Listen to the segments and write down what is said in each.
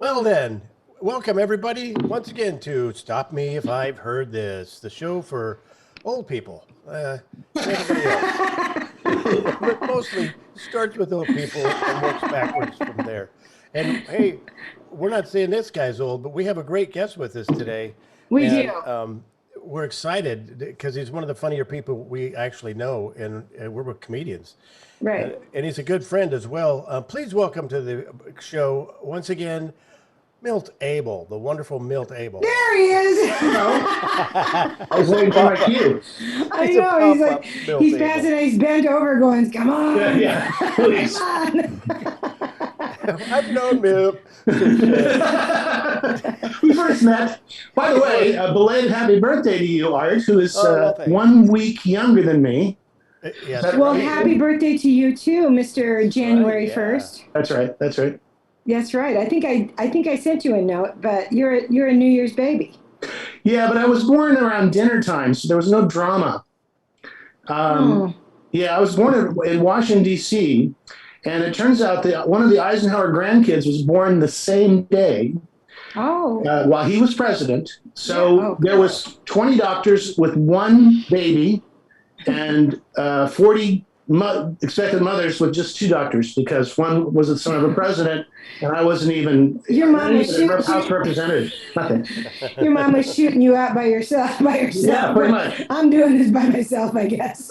Well, then, welcome everybody once again to Stop Me If I've Heard This, the show for old people and everybody else. But mostly starts with old people and works backwards from there. And hey, we're not saying this guy's old, but we have a great guest with us today. We And do. we're excited because he's one of the funnier people we actually know, and we're with comedians. Right. And he's a good friend as well. Please welcome to the show once again Milt Abel, the wonderful Milt Abel. There he is. I was waiting for my cue. I It's a know. He's pop-up like, Milt he's Abel. passing, he's bent over going, come on. Yeah, please. Come on. I've known Milt. We first met. By the way, a belated happy birthday to you, Art, who is well, thanks. 1 week younger than me. Yes, Well, right. happy birthday to you too, Mr. January yeah. 1st. That's right. That's right. That's right. I think I sent you a note, but you're a New Year's baby. Yeah, but I was born around dinner time, so there was no drama. Oh. Yeah, I was born in Washington, D.C., and it turns out that one of the Eisenhower grandkids was born the same day Oh. while he was president. So Yeah. Oh, there was 20 doctors with one baby and 40 expected mothers with just 2 doctors because one was the son of a president and I wasn't even Your mom was even a shooting. House representative. Nothing. Your mom was shooting you out by yourself. Yeah, pretty much. I'm doing this by myself, I guess.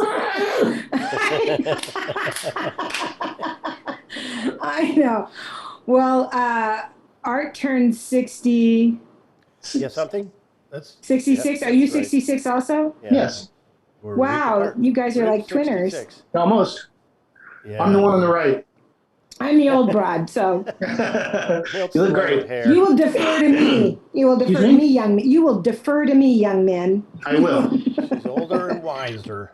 I know. Well, Art turned 60, Yeah, something? That's 66. yeah, Are you that's right. 66 also? Yeah. Yes, We're Wow, apart. you guys are We're like twinners. 66. almost. Yeah. I'm the one on the right. I'm the old broad, so Milt's You look the one great. with hair. you will defer to me. You will defer to Excuse me? me, young man. You will defer to me, young man. I will. She's older and wiser.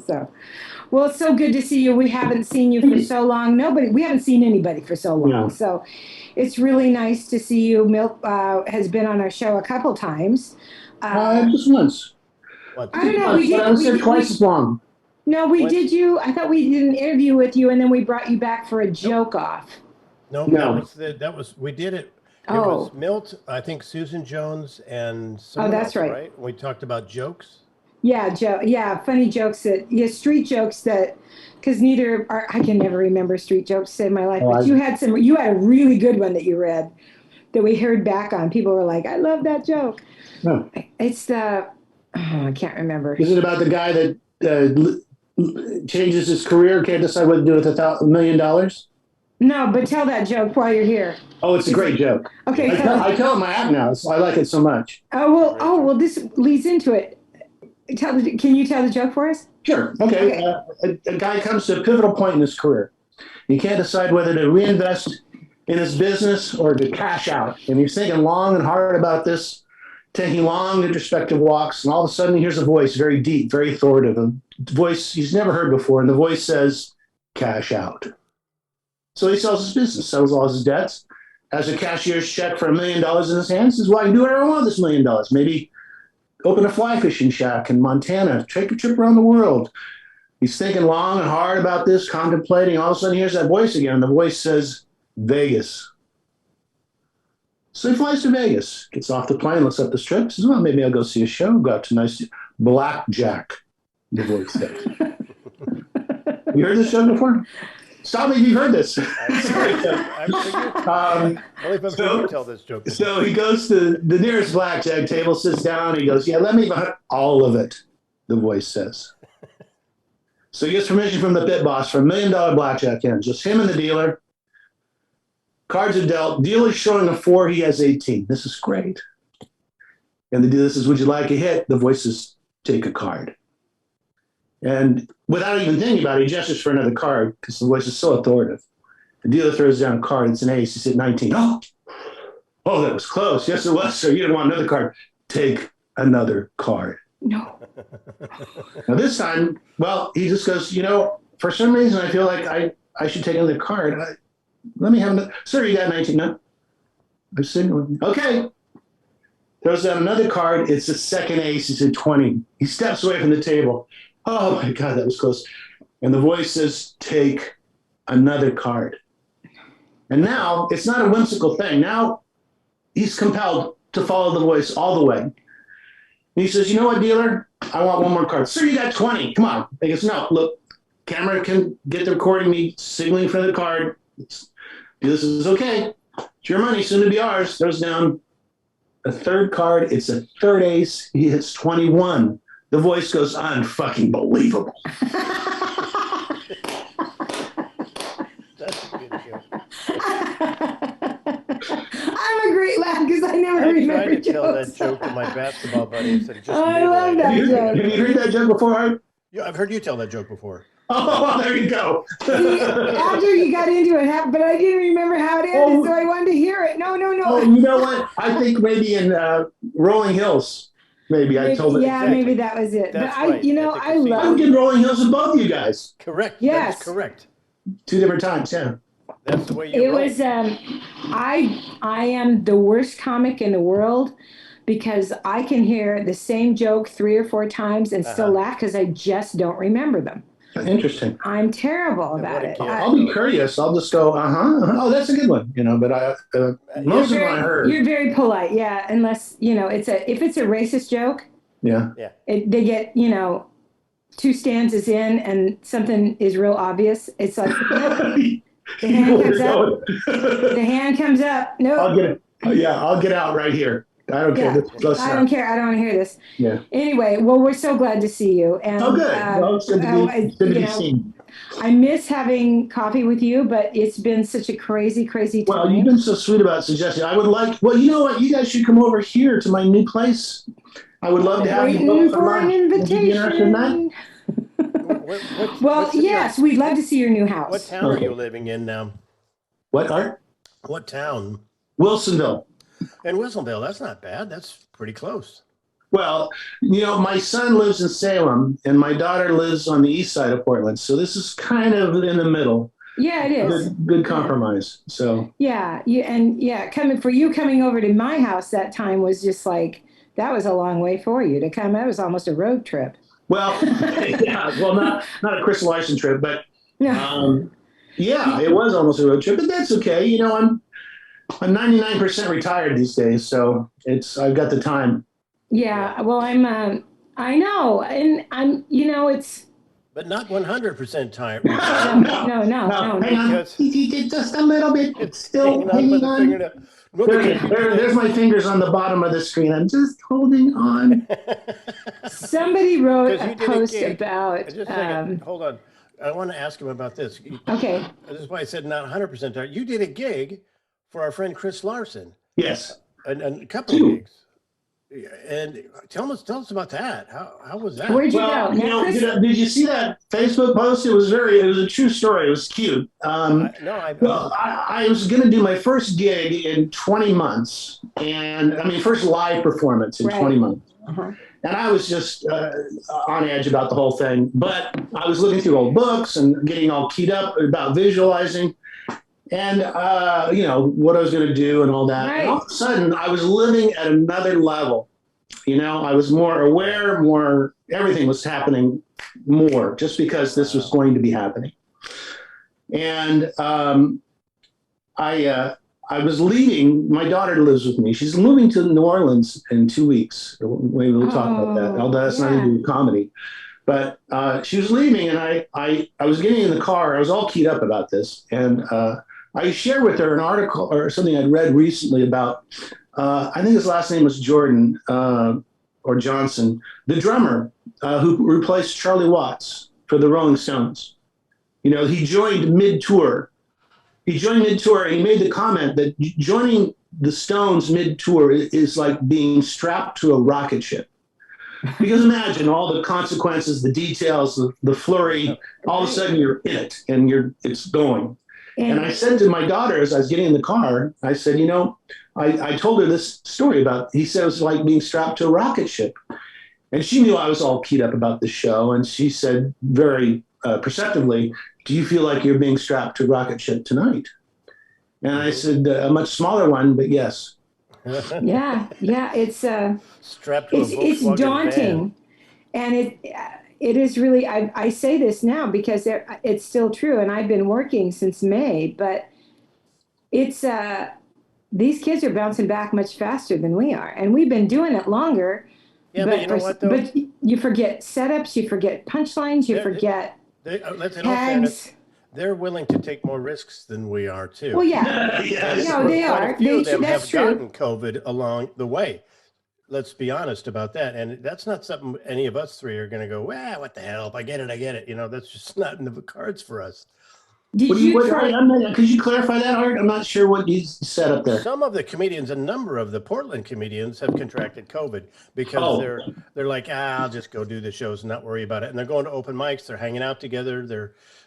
So, well, it's so good to see you. We haven't seen you for so long. We haven't seen anybody for so long. No. So, it's really nice to see you. Milt has been on our show a couple times. Just once. What? I don't know. We But did. I was we there did- twice as long. No, we What? did you. I thought we did an interview with you, and then we brought you back for a joke off. No, No. that was we did it. It Oh. was Milt, I think Susan Jones and someone that's else, right. We talked about jokes. Yeah, Joe. Yeah, funny jokes street jokes that, because I can never remember street jokes to save my life. Oh, But I- you had a really good one that you read that we heard back on. People were like, I love that joke. No. It's I can't remember. Is it about the guy that changes his career, can't decide what to do with $1 million? No, but tell that joke while you're here. Oh, it's a great joke. Okay. I tell it in my app now. I like it so much. Oh well, this leads into it. Can you tell the joke for us? Sure. Okay. A guy comes to a pivotal point in his career. He can't decide whether to reinvest in his business or to cash out. And he's thinking long and hard about this, taking long introspective walks. And all of a sudden, he hears a voice, very deep, very authoritative, a voice he's never heard before. And the voice says, cash out. So he sells his business, sells all his debts, has a cashier's check for $1 million in his hands, says, well, I can do whatever I want with this $1 million. Maybe open a fly fishing shack in Montana, take a trip around the world. He's thinking long and hard about this, contemplating. All of a sudden, he hears that voice again. The voice says, Vegas. So he flies to Vegas, gets off the plane, looks up the strip, says, well, maybe I'll go see a show, go out to nice blackjack, the voice says. You heard this show before? Stop me if you've heard this. Only if I've heard you tell this joke. So he goes to the nearest blackjack table, sits down, he goes, yeah, let me buy all of it, the voice says. So he gets permission from the pit boss for $1 million blackjack hand, just him and the dealer. Cards are dealt. Dealer's showing a 4, he has 18. This is great. And the dealer says, would you like a hit? The voice says, take a card. And without even thinking about it, he gestures for another card because the voice is so authoritative. The dealer throws down a card. It's an ace. He said 19. Oh, that was close. Yes, it was, sir. You didn't want another card. Take another card. No. Now this time, well, he just goes, for some reason, I feel like I should take another card. Let me have another. Sir, you got 19. No. I'm sitting. Okay. Throws down another card. It's the second ace. He said 20. He steps away from the table. Oh, my God, that was close. And the voice says, take another card. And now it's not a whimsical thing. Now he's compelled to follow the voice all the way. And he says, you know what, dealer? I want one more card. Sir, you got 20. Come on. He goes, no, look, camera can get the recording me signaling for the card. This is okay. It's your money, soon to be ours. Throws down a third card. It's a third ace. He hits 21. The voice goes, unfucking believable. That's a good joke. I'm a great laugh because I never I remember tried to tell jokes. that joke to my basketball buddy. Said just I love that Have joke. you heard that joke before, Art? Yeah, I've heard you tell that joke before. Oh, well, there you go. See, after you got into it, but I didn't remember how it ended, Oh. so I wanted to hear it. No. Oh, you know what? I think maybe in Rolling Hills, maybe I told it. Yeah, Exactly. maybe that was it. That's but I, right, you know, at the I casino. I love. did Rolling Hills with both you guys. Correct. Yes. That's correct. 2 different times, yeah. That's the way you It roll. was. I am the worst comic in the world because I can hear the same joke 3 or 4 times and still Uh-huh. laugh because I just don't remember them. Interesting. I'm terrible And about what a it. gift. I'll be curious. I'll just go, oh, that's a good one, but most of them I heard. You're very polite, yeah. Unless if it's a racist joke, Yeah. they get 2 stanzas in and something is real obvious. It's like the hand comes up. The hand comes up. No, I'll get it. Yeah, I'll get out right here. I don't care. Yeah. Let's I don't care. I don't want to hear this. Yeah. Anyway, well, we're so glad to see you. And, Oh, good. Well, it's good to be seen. I miss having coffee with you, but it's been such a crazy, crazy time. Well, you've been so sweet about suggesting. I would like. Well, you know what? You guys should come over here to my new place. I would love to have you Waiting both for for an lunch. Would you be interested in that? Well, What- what's the yes, we'd love to see your new house. What town are you living in now? What, Art? What town? Wilsonville. In Wilsonville. That's not bad. That's pretty close. Well, my son lives in Salem, and my daughter lives on the east side of Portland. So this is kind of in the middle. Yeah, it is. Good compromise. So Yeah, coming over to my house that time was just like that was a long way for you to come. That was almost a road trip. well, yeah, well, not a crystallization trip, but No. yeah, it was almost a road trip, but that's okay. I'm 99% retired these days, so I've got the time. Yeah, well, I know, and it's But not 100% tired. no. Hang on, Because- just a little bit. It's Still hanging on by hanging the on. fingernail. Look at There's my fingers on the bottom of the screen. I'm just holding on. somebody wrote 'Cause you a did a post gig. about. Just a second. Hold on. I want to ask him about this. Okay. This is why I said not 100% tired. You did a gig for our friend Chris Larson, Yes. and a couple of gigs. And tell us about that. How was that? Where'd you Well, go? Now, Chris- did you see that Facebook post? It was a true story. It was cute. I was going to do my first gig in 20 months, first live performance in Right. 20 months. Uh-huh. And I was just on edge about the whole thing. But I was looking through old books and getting all keyed up about visualizing and, what I was going to do and all that. Right. And all of a sudden, I was living at another level. I was more aware, everything was happening more just because this was going to be happening. And I was leaving. My daughter lives with me. She's moving to New Orleans in 2 weeks. Maybe we'll talk about that. Although that's not even comedy. But she was leaving, and I was getting in the car. I was all keyed up about this, and I shared with her an article or something I'd read recently about. I think his last name was Jordan or Johnson, the drummer who replaced Charlie Watts for the Rolling Stones. He joined mid-tour. He joined mid-tour, and he made the comment that joining the Stones mid-tour is like being strapped to a rocket ship. Because imagine all the consequences, the details, the flurry. All of a sudden, you're in it, and it's going. And I said to my daughter as I was getting in the car, I said, I told her this story about. He said it was like being strapped to a rocket ship, and she knew I was all keyed up about the show, and she said very perceptively, "Do you feel like you're being strapped to a rocket ship tonight?" And I said, "A much smaller one, but yes." Yeah, it's strapped to a Volkswagen it's daunting, and it is really. I say this now because it's still true, and I've been working since May, but it's these kids are bouncing back much faster than we are, and we've been doing it longer. Yeah, but you know what, though? But you forget setups, you forget punchlines, you forget let's in all fairness, tags. they're willing to take more risks than we are too. Well, yeah, Yes. no, they Quite are. a few of them That's have true. gotten COVID along the way. Let's be honest about that. And that's not something any of us three are going to go, well, what the hell? If I get it. You know, that's just not in the cards for us. Did you try? Could you clarify that, Art? I'm not sure what you said up there. Some of the comedians, a number of the Portland comedians have contracted COVID because they're like, I'll just go do the shows and not worry about it. And they're going to open mics. They're hanging out together.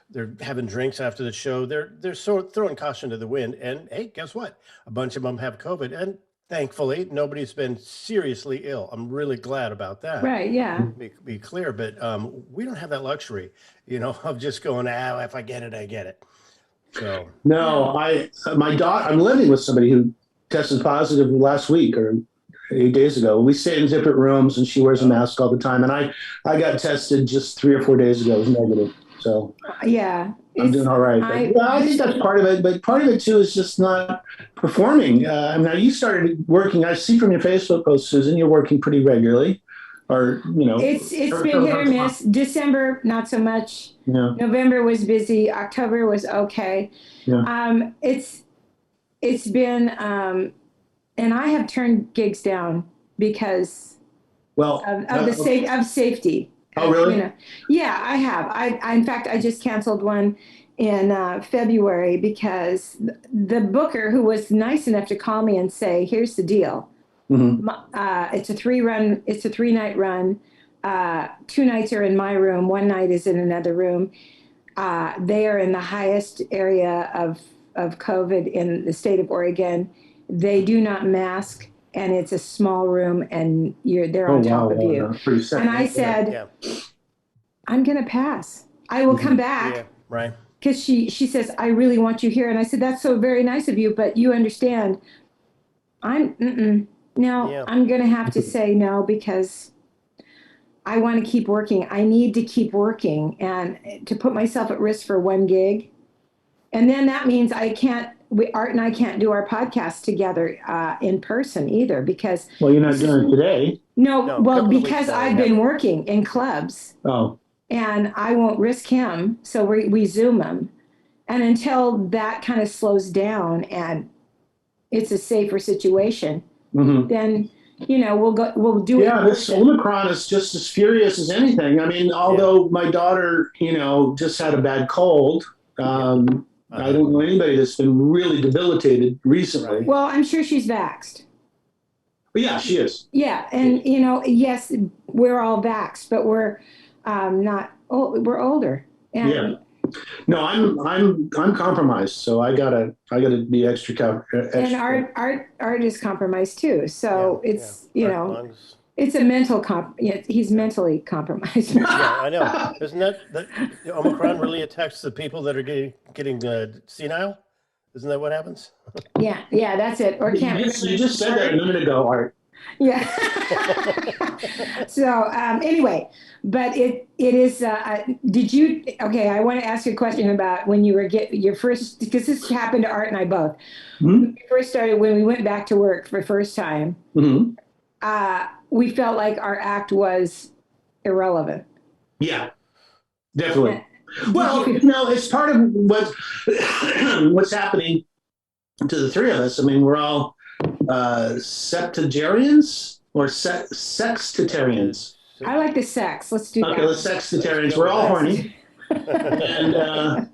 They're having drinks after the show. They're sort of throwing caution to the wind. And hey, guess what? A bunch of them have COVID. And thankfully, nobody's been seriously ill. I'm really glad about that. Right, yeah. Be clear, but we don't have that luxury, you know, of just going, if I get it, I get it. So no, my daughter. I'm living with somebody who tested positive last week or 8 days ago. We stay in different rooms, and she wears a mask all the time. And I got tested just 3 or 4 days ago. It was negative. So yeah, I'm doing all right. I think that's part of it, but part of it too is just not performing. I mean, you started working. I see from your Facebook post, Susan, you're working pretty regularly, or it's been hit or miss. December, not so much. Yeah. November was busy. October was okay. Yeah. It's been, and I have turned gigs down because of safety. Oh, really? Yeah, I have. In fact, I just canceled one in February because the booker, who was nice enough to call me and say, "Here's the deal. Mm-hmm. It's a 3-night run. 2 nights are in my room. 1 night is in another room. They are in the highest area of COVID in the state of Oregon. They do not mask." And it's a small room, and they're on top of you. And I said, I'm going to pass. I will come back. Yeah, right. Because she says, I really want you here. And I said, that's so very nice of you, but you understand, I'm going to have to say no because I want to keep working. I need to keep working and to put myself at risk for 1 gig. And then that means Art and I can't do our podcast together in person either because. Well, you're not doing it today. No, well, because I've been working in clubs. Oh. And I won't risk him, so we Zoom him. And until that kind of slows down and it's a safer situation, then we'll do it. Yeah, this Omicron is just as furious as anything. I mean, although my daughter, just had a bad cold. I don't know anybody that's been really debilitated recently. Well, I'm sure she's vaxxed. But yeah, she is. Yeah, and yes, we're all vaxxed, but we're not. We're older. And yeah. No, I'm compromised, so I gotta be extra. And Art is compromised too. So it's it's a mental he's mentally compromised. Yeah, I know. Isn't that Omicron really attacks the people that are getting senile? Isn't that what happens? Yeah, that's it. Or can't. You just said that a minute ago, Art. Yeah. So anyway, but it is. Did you? Okay, I want to ask you a question about when you were your first, because this happened to Art and I both. Mm-hmm. When we first started, when we went back to work for the first time. Mm-hmm. We felt like our act was irrelevant. Yeah, definitely. Well, it's part of what's happening to the three of us. I mean, we're all septuagenarians or sextitarians. I like the sex. Let's do that. Okay, the sextitarians. We're all horny. And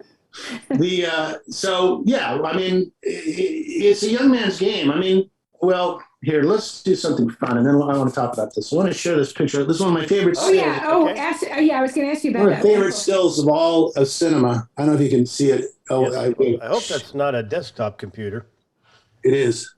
so, yeah, I mean, it's a young man's game. I mean, well, here, let's do something fun, and then I want to talk about this. I want to share this picture. This is one of my favorite stills. I was going to ask you about that. One of my favorite stills of all of cinema. I don't know if you can see it. Oh, yes, I hope that's not a desktop computer. It is.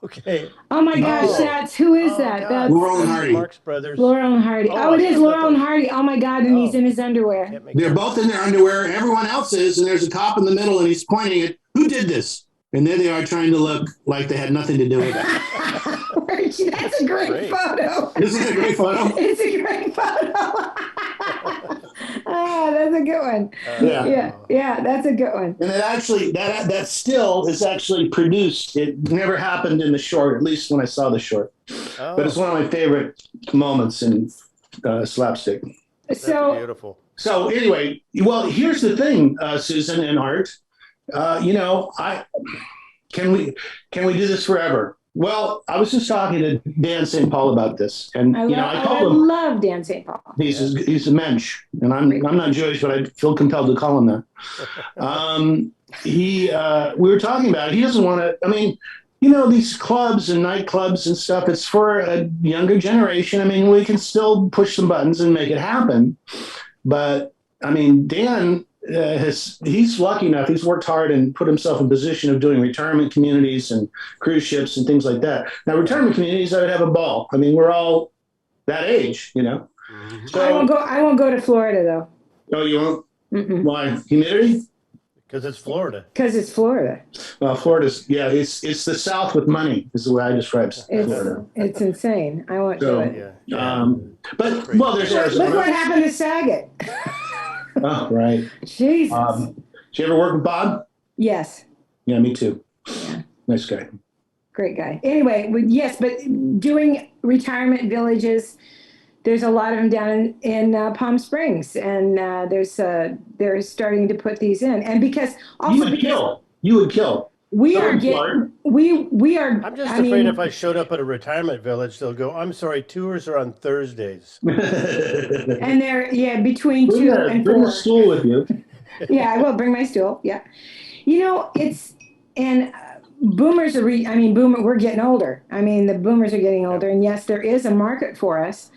Okay. Oh my gosh, who is that? That's Laurel and Hardy. Marx Brothers. Laurel and Hardy. Oh, it is Laurel and Hardy. Oh my God, and he's in his underwear. They're both in their underwear. Everyone else is, and there's a cop in the middle, and he's pointing at who did this. And there they are trying to look like they had nothing to do with it. That's a great photo. Isn't it a great photo? It's a great photo. Ah, that's a good one. Yeah, that's a good one. And it actually that still is actually produced. It never happened in the short, at least when I saw the short. But it's one of my favorite moments in slapstick. That's So beautiful. So anyway, well, here's the thing, Susan and Art. I can we do this forever? Well, I was just talking to Dan St. Paul about this, and I I told him love Dan St. Paul. he's a mensch, and I'm not Jewish, but I feel compelled to call him that. We were talking about it. He doesn't want to. I mean, these clubs and nightclubs and stuff. It's for a younger generation. I mean, we can still push some buttons and make it happen, but I mean, Dan. He's lucky enough. He's worked hard and put himself in position of doing retirement communities and cruise ships and things like that. Now, retirement communities, I would have a ball. I mean, we're all that age, Mm-hmm. So I won't go to Florida though. Oh, you won't? Mm-mm. Why? Humidity? Because it's Florida. Because it's Florida. Well, Florida's it's the South with money is the way I describe Florida. It's insane. I won't do it. Yeah. But there's Arizona. Look what happened to Saget. Oh, right. Jesus. Did you ever work with Bob? Yes. Yeah, me too. Yeah. Nice guy. Great guy. Anyway, yes, but doing retirement villages, there's a lot of them down in Palm Springs, and they're starting to put these in, and because also you would kill. We are getting we are. I'm just afraid if I showed up at a retirement village, they'll go, "I'm sorry, tours are on Thursdays." And they're between bring 2 and 4. Bring a stool with you. Yeah, I will bring my stool. Yeah, it's and boomers are. We're getting older. I mean, the boomers are getting older, and yes, there is a market for us.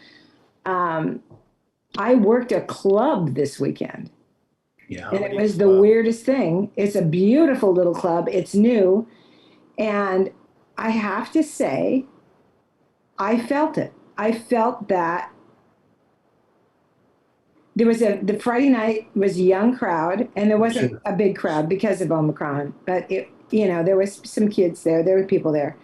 I worked a club this weekend. Yeah, and it was the weirdest thing. It's a beautiful little club. It's new. And I have to say, I felt it. I felt that there was the Friday night was a young crowd, and there wasn't a big crowd because of Omicron, but there was some kids there. There were people there.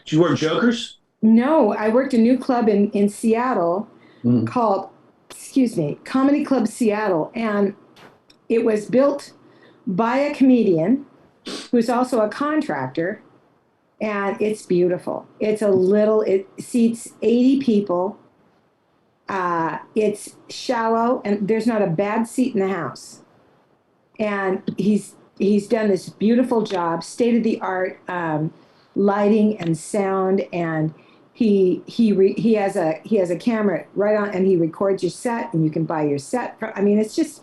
Did you work jokers? No, I worked a new club in Seattle called Comedy Club Seattle, and it was built by a comedian who's also a contractor, and it's beautiful. It seats 80 people. It's shallow, and there's not a bad seat in the house. And he's done this beautiful job, state of the art lighting and sound, and he has a camera right on, and he records your set, and you can buy your set. It's just,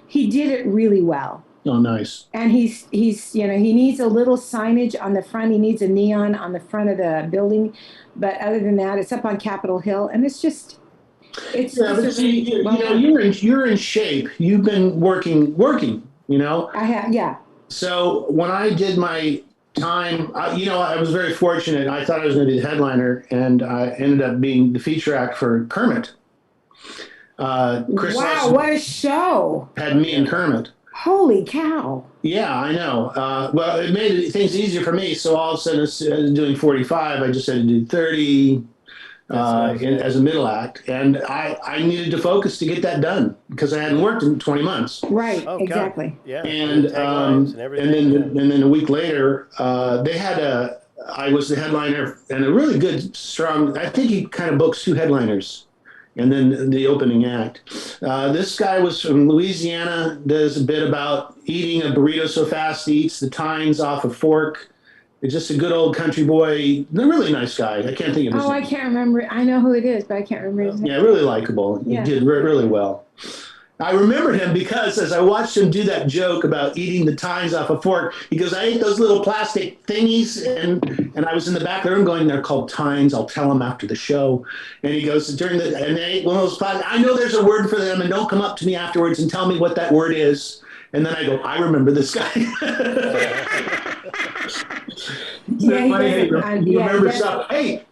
he did it really well. Oh, nice. And he needs a little signage on the front. He needs a neon on the front of the building, but other than that, it's up on Capitol Hill, and it's just. You're in shape. You've been working. I have, yeah. So when I did my time, I was very fortunate. I thought I was going to be the headliner, and I ended up being the feature act for Kermit. Chris wow, what a show! Had me and Kermit. Holy cow! Yeah, I know. Well, it made things easier for me. So all of a sudden, instead of doing 45, I just had to do 30 as a middle act, and I needed to focus to get that done because I hadn't worked in 20 months. Right, exactly. Yeah, and then a week later, I was the headliner and a really good, strong. I think he kind of books 2 headliners, and then the opening act. This guy was from Louisiana. Does a bit about eating a burrito so fast he eats the tines off a fork. It's just a good old country boy. A really nice guy. I can't think of his name. I can't remember. I know who it is, but I can't remember his name. Yeah, really likable. He did really well. I remember him because as I watched him do that joke about eating the tines off a fork, he goes, "I ate those little plastic thingies," and I was in the back of the room going, "They're called tines. I'll tell them after the show." And he goes, and they ate one of those plastic. "I know there's a word for them, and don't come up to me afterwards and tell me what that word is." And then I go, "I remember this guy." Remember stuff. Hey,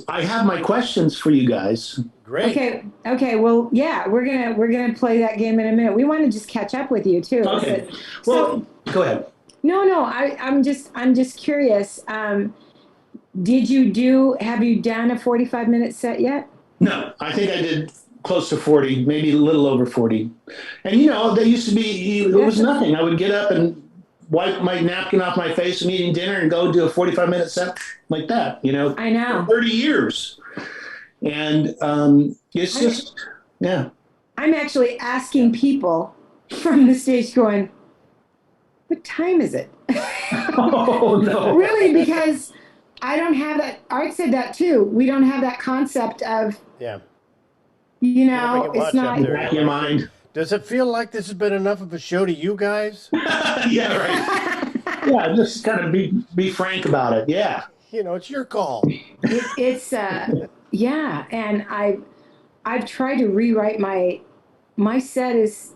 I have my questions for you guys. Great. Okay. Well, yeah, we're gonna play that game in a minute. We want to just catch up with you too. Okay. Well, go ahead. No. I'm just curious. Have you done a 45-minute set yet? No, I think I did close to 40, maybe a little over 40. And, they used to be, it was nothing. I would get up and wipe my napkin off my face and eating dinner and go do a 45-minute set like that, I know. for 30 years. And it's just, yeah. I'm actually asking people from the stage going, what time is it? Oh, no. Really, because I don't have that. Art said that too. We don't have that concept of, it's not. Back your mind. Does it feel like this has been enough of a show to you guys? Yeah, right. Yeah, just kind of be frank about it. Yeah. It's your call. It's yeah, and I've tried to rewrite my set is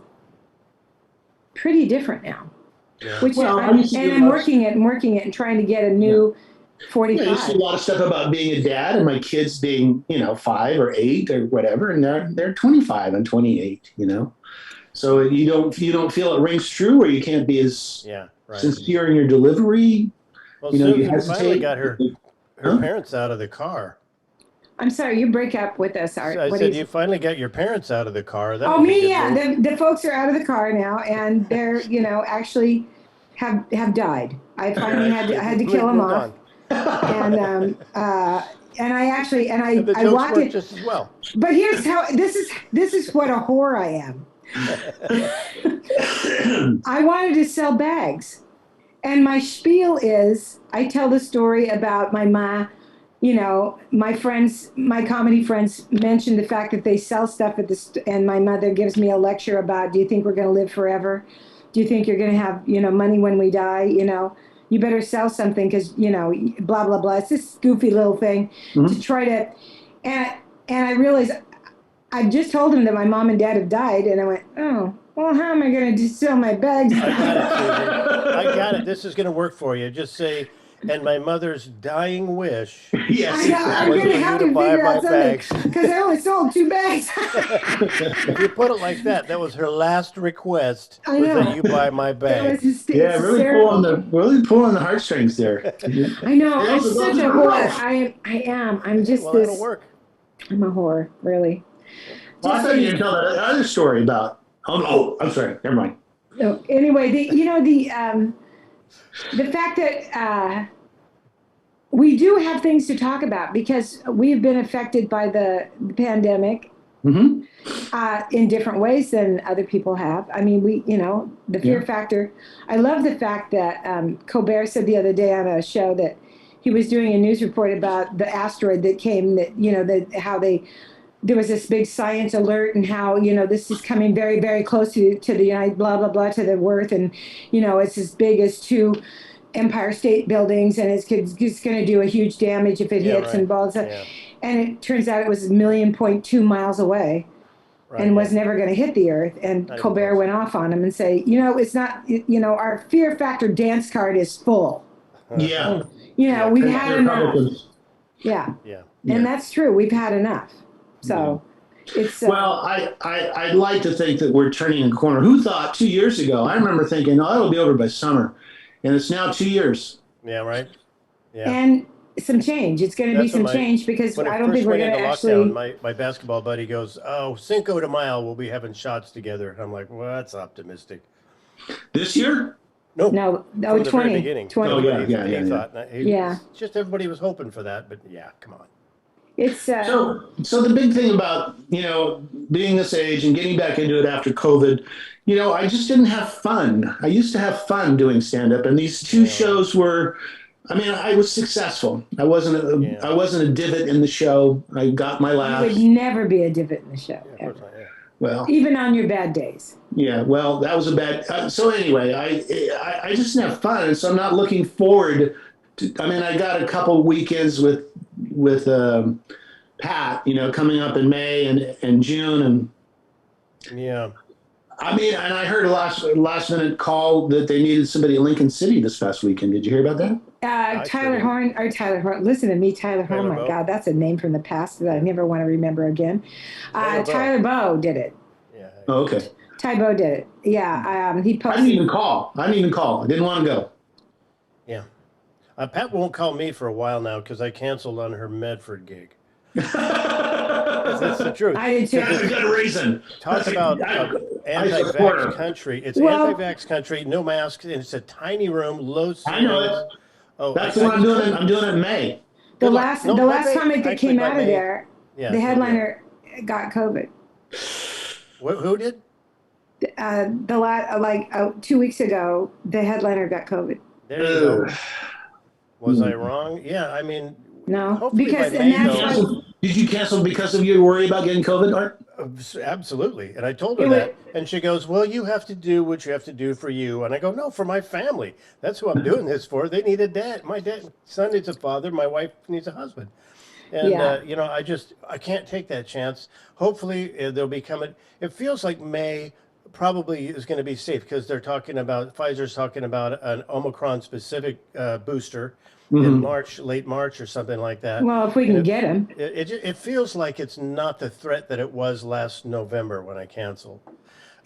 pretty different now. Yeah. Which I'm working it and trying to get a new 45. You see a lot of stuff about being a dad and my kids being, 5 or 8 or whatever, and they're 25 and 28, So you don't feel it rings true, or you can't be as sincere in your delivery. Well, Susan finally got her parents out of the car. I'm sorry, you break up with us, Art. I said you finally got your parents out of the car. That me, yeah. The folks are out of the car now, and they're, actually have died. I finally had to kill them off. And I walked it just as well. But here's how this is what a whore I am. I wanted to sell bags, and my spiel is I tell the story about my ma. My friends, my comedy friends mentioned the fact that they sell stuff at and my mother gives me a lecture about, do you think we're going to live forever? Do you think you're going to have, money when we die? You better sell something because, blah, blah, blah. It's this goofy little thing to try to, and I realized I just told him that my mom and dad have died, and I went, oh, well, how am I going to sell my bags? I got it. This is going to work for you. Just say, and my mother's dying wish. Yes, I'm going to have to figure out something because I only sold 2 bags. If you put it like that, that was her last request. Was that you buy my bags. Really pulling the heartstrings there. I know. I'm such a whore. I am. I'm just this. That'll work. I'm a whore, really. Well, I thought you were tell that other story about. Oh, I'm sorry. Never mind. No. Anyway, the fact that we do have things to talk about because we've been affected by the pandemic in different ways than other people have. I mean, the fear factor. I love the fact that Colbert said the other day on a show that he was doing a news report about the asteroid that came, there was this big science alert and how, this is coming very, very close to the United, blah, blah, blah, to the Earth. And, it's as big as 2 Empire State Buildings, and it's going to do a huge damage if it hits and balls up. Yeah. And it turns out it was 1.2 million miles away and was never going to hit the Earth. And Colbert went off on him and say, it's not, our fear factor dance card is full. Yeah. We've had enough. Yeah. And that's true. We've had enough. So it's well, I'd like to think that we're turning a corner. Who thought 2 years ago? I remember thinking, it'll be over by summer, and it's now 2 years. Yeah, right. Yeah, and some change. It's going to be some change because I don't think we're going to actually. My basketball buddy goes, "Oh, Cinco de Mayo, we'll be having shots together." I'm like, "Well, that's optimistic." This year? No, from the 20. Very beginning. 20. Oh, yeah. Just everybody was hoping for that, but yeah, come on. It's so the big thing about being this age and getting back into it after COVID, I just didn't have fun. I used to have fun doing stand up, and these 2 shows were. I mean, I was successful. I wasn't a divot in the show. I got my laughs. You would never be a divot in the show. Yeah, of course not, Well, even on your bad days. Yeah, well, that was a bad. So anyway, I just didn't have fun, and so I'm not looking forward to. I mean, I got a couple weekends with Pat, coming up in May and June, and yeah. I mean, and I heard a last minute call that they needed somebody in Lincoln City this past weekend. Did you hear about that? Tyler Horn. Listen to me, Tyler Horn. Oh my God, that's a name from the past that I never want to remember again. Tyler Bowe did it. Yeah. Oh, okay. Ty Bowe did it. Yeah. He posted. I didn't even call. I didn't want to go. Yeah. Pat won't call me for a while now because I canceled on her Medford gig. That's the truth. I did too. That's a good reason. Talk about support her. anti-vax country. It's Well- anti-vax country, no masks, and it's a tiny room, low I know ceilings. it. Oh, That's what I'm doing. I'm doing it in May. The Good luck. last No, the by last May- comic that actually, came by out of May. there, Yeah, the so, yeah. headliner got COVID. Who did? Like 2 weeks ago, the headliner got COVID. There you go. Ugh. Was I wrong? Yeah, I mean, No, hopefully because by and May, that's though, why Did you cancel because of your worry about getting COVID, Art? absolutely. And I told her It that, and she goes, "Well, you have to do what you have to do for you." And I go, "No, for my family. That's who I'm doing this for. They need a dad. My son needs a father. My wife needs a husband." And Yeah. I can't take that chance. Hopefully, there'll be coming. It feels like May probably is going to be safe because Pfizer's talking about an Omicron specific booster in March, late March, or something like that. well, if we can get him. It feels like it's not the threat that it was last November when I canceled.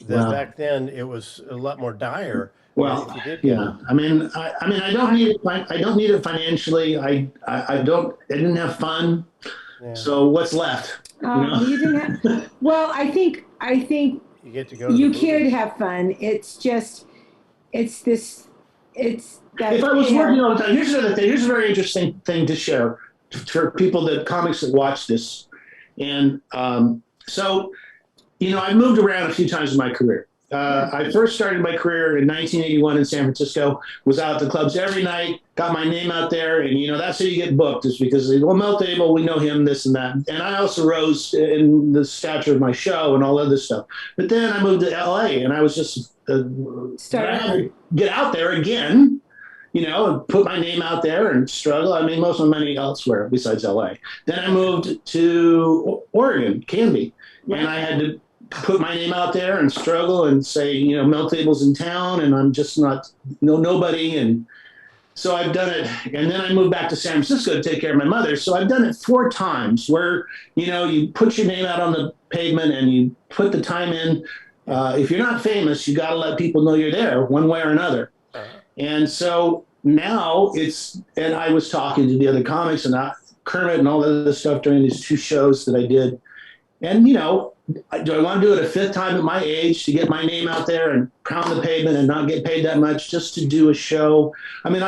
Wow. Back then it was a lot more dire. Well, if you did get yeah. it. I mean, I don't need it. I don't need it financially. I didn't have fun. Yeah. So what's left? You didn't have. Well, I think You get to go. To you the could movies. have fun. It's just, it's that. If I was working all the time, here's another thing. Here's a very interesting thing to share for people comics that watch this. And so, I moved around a few times in my career. I first started my career in 1981 in San Francisco, was out at the clubs every night, got my name out there, and that's how you get booked, is because, well, Milt Abel, we know him, this and that. And I also rose in the stature of my show and all other stuff. But then I moved to LA, and I was just get out there again, and put my name out there and struggle. I mean, most of my money elsewhere besides LA. Then I moved to Oregon, Canby, and I had to put my name out there and struggle and say, Milt Abel's in town and I'm just nobody. And so I've done it. And then I moved back to San Francisco to take care of my mother. So I've done it 4 times where, you put your name out on the pavement and you put the time in. If you're not famous, you got to let people know you're there one way or another. And so now and I was talking to the other comics and Kermit and all of this stuff during these 2 shows that I did. And, do I want to do it a 5th time at my age to get my name out there and pound the pavement and not get paid that much just to do a show? I mean,